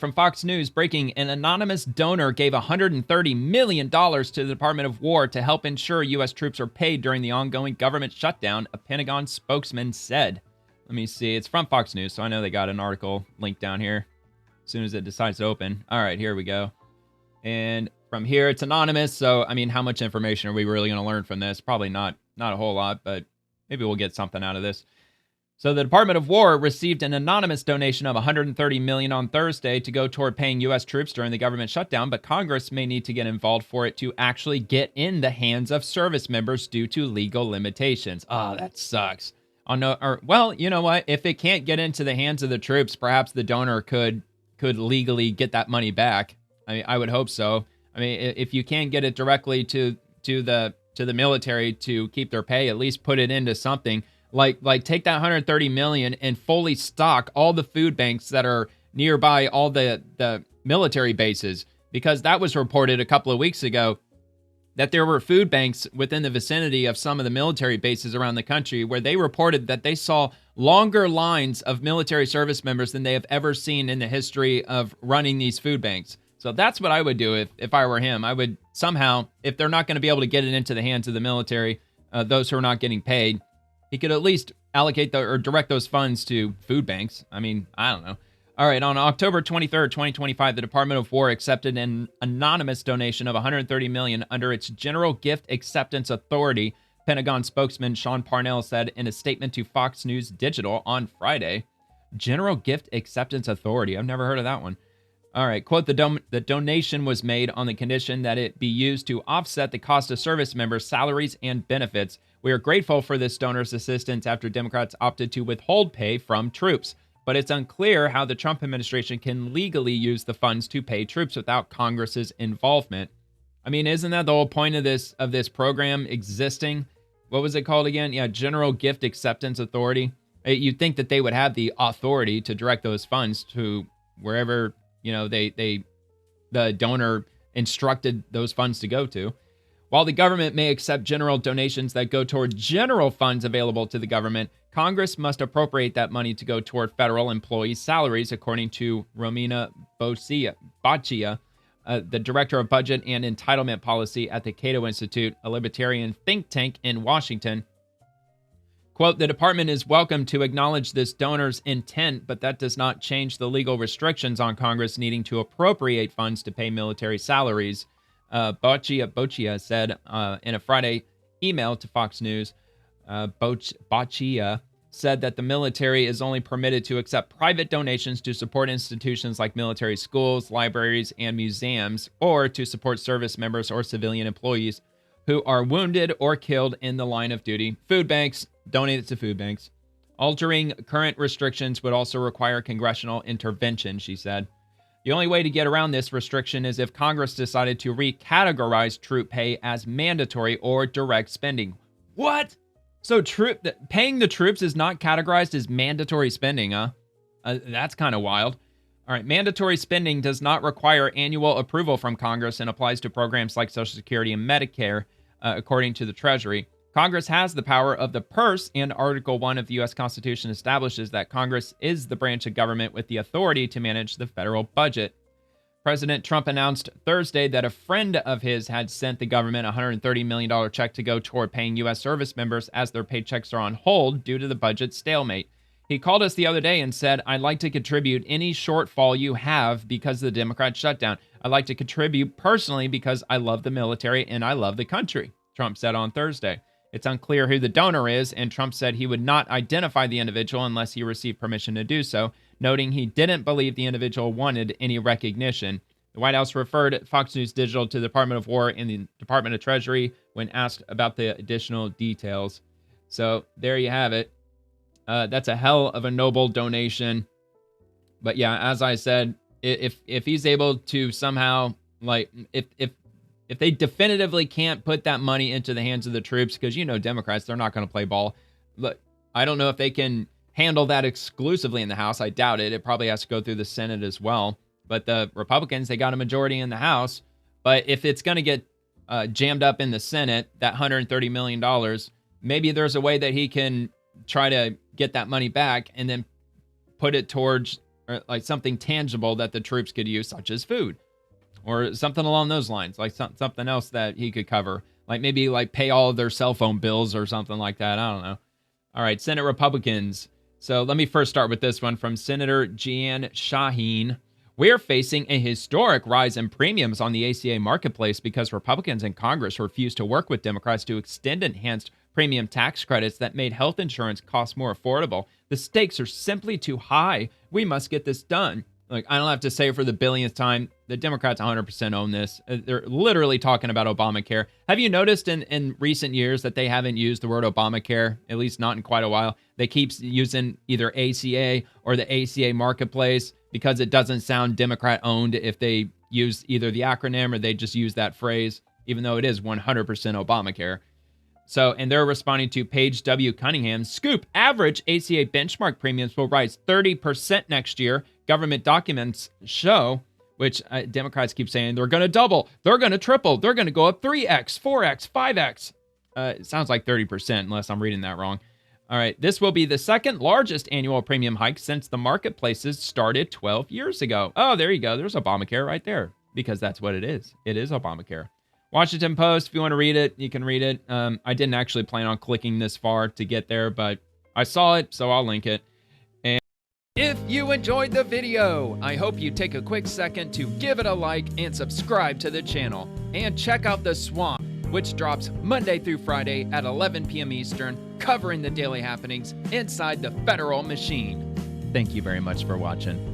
from Fox News breaking: an anonymous donor gave $130 million to the Department of War to help ensure U.S. troops are paid during the ongoing government shutdown, a Pentagon spokesman said. Let me see. It's from Fox News, so I know they got an article linked down here as soon as it decides to open. All right, here we go. And from here, it's anonymous, so, I mean, how much information are we really going to learn from this? Probably not a whole lot, but maybe we'll get something out of this. So the Department of War received an anonymous donation of $130 million on Thursday to go toward paying U.S. troops during the government shutdown, but Congress may need to get involved for it to actually get in the hands of service members due to legal limitations. Oh, that sucks. Oh, no, well, you know what? If it can't get into the hands of the troops, perhaps the donor could legally get that money back. I mean, I would hope so. I mean, if you can't get it directly to the military to keep their pay, at least put it into something. Like take that $130 million and fully stock all the food banks that are nearby all the military bases, because that was reported a couple of weeks ago that there were food banks within the vicinity of some of the military bases around the country where they reported that they saw longer lines of military service members than they have ever seen in the history of running these food banks. So that's what I would do if I were him. I would somehow, if they're not going to be able to get it into the hands of the military, those who are not getting paid, he could at least allocate or direct those funds to food banks. I mean, I don't know. All right, on October 23rd, 2025, the Department of War accepted an anonymous donation of $130 million under its General Gift Acceptance Authority, Pentagon spokesman Sean Parnell said in a statement to Fox News Digital on Friday. General Gift Acceptance Authority. I've never heard of that one. All right, quote, the donation was made on the condition that it be used to offset the cost of service members' salaries and benefits. We are grateful for this donor's assistance after Democrats opted to withhold pay from troops, but it's unclear how the Trump administration can legally use the funds to pay troops without Congress's involvement. I mean, isn't that the whole point of this program existing? What was it called again? Yeah, General Gift Acceptance Authority. You'd think that they would have the authority to direct those funds to wherever, the donor instructed those funds to go to. While the government may accept general donations that go toward general funds available to the government, Congress must appropriate that money to go toward federal employees' salaries, according to Romina Boccia, the director of budget and entitlement policy at the Cato Institute, a libertarian think tank in Washington. Quote, the department is welcome to acknowledge this donor's intent, but that does not change the legal restrictions on Congress needing to appropriate funds to pay military salaries, Boccia said in a Friday email to Fox News. Boccia said that the military is only permitted to accept private donations to support institutions like military schools, libraries, and museums, or to support service members or civilian employees who are wounded or killed in the line of duty. Food banks, donate it to food banks. Altering current restrictions would also require congressional intervention, she said. The only way to get around this restriction is if Congress decided to recategorize troop pay as mandatory or direct spending. What? So paying the troops is not categorized as mandatory spending, huh? That's kind of wild. All right, mandatory spending does not require annual approval from Congress and applies to programs like Social Security and Medicare, according to the Treasury. Congress has the power of the purse, and Article 1 of the U.S. Constitution establishes that Congress is the branch of government with the authority to manage the federal budget. President Trump announced Thursday that a friend of his had sent the government a $130 million check to go toward paying U.S. service members as their paychecks are on hold due to the budget stalemate. He called us the other day and said, I'd like to contribute any shortfall you have because of the Democrat shutdown. I'd like to contribute personally because I love the military and I love the country, Trump said on Thursday. It's unclear who the donor is, and Trump said he would not identify the individual unless he received permission to do so, noting he didn't believe the individual wanted any recognition. The White House referred Fox News Digital to the Department of War and the Department of Treasury when asked about the additional details. So there you have it. That's a hell of a noble donation. But yeah, as I said, if he's able to somehow, like, if they definitively can't put that money into the hands of the troops, because, Democrats, they're not going to play ball. Look, I don't know if they can handle that exclusively in the House. I doubt it. It probably has to go through the Senate as well. But the Republicans, they got a majority in the House. But if it's going to get jammed up in the Senate, that $130 million, maybe there's a way that he can try to get that money back and then put it towards or like something tangible that the troops could use, such as food, or something along those lines, like something else that he could cover, like maybe like pay all of their cell phone bills or something like that. I don't know. All right, Senate Republicans. So let me first start with this one from Senator Jeanne Shaheen. We're facing a historic rise in premiums on the ACA marketplace because Republicans in Congress refused to work with Democrats to extend enhanced premium tax credits that made health insurance costs more affordable. The stakes are simply too high. We must get this done. Like, I don't have to say it for the billionth time, the Democrats 100% own this. They're literally talking about Obamacare. Have you noticed in recent years that they haven't used the word Obamacare, at least not in quite a while? They keep using either ACA or the ACA marketplace because it doesn't sound Democrat-owned if they use either the acronym or they just use that phrase, even though it is 100% Obamacare. So, and they're responding to Paige W. Cunningham's scoop. Average ACA benchmark premiums will rise 30% next year. Government documents show, which Democrats keep saying they're going to double, they're going to triple, they're going to go up 3x, 4x, 5x. It sounds like 30% unless I'm reading that wrong. All right, this will be the second largest annual premium hike since the marketplaces started 12 years ago. Oh, there you go. There's Obamacare right there, because that's what it is. It is Obamacare. Washington Post, if you want to read it, you can read it. I didn't actually plan on clicking this far to get there, but I saw it, so I'll link it. And if you enjoyed the video, I hope you take a quick second to give it a like and subscribe to the channel. And check out The Swamp, which drops Monday through Friday at 11 p.m. Eastern, covering the daily happenings inside the federal machine. Thank you very much for watching.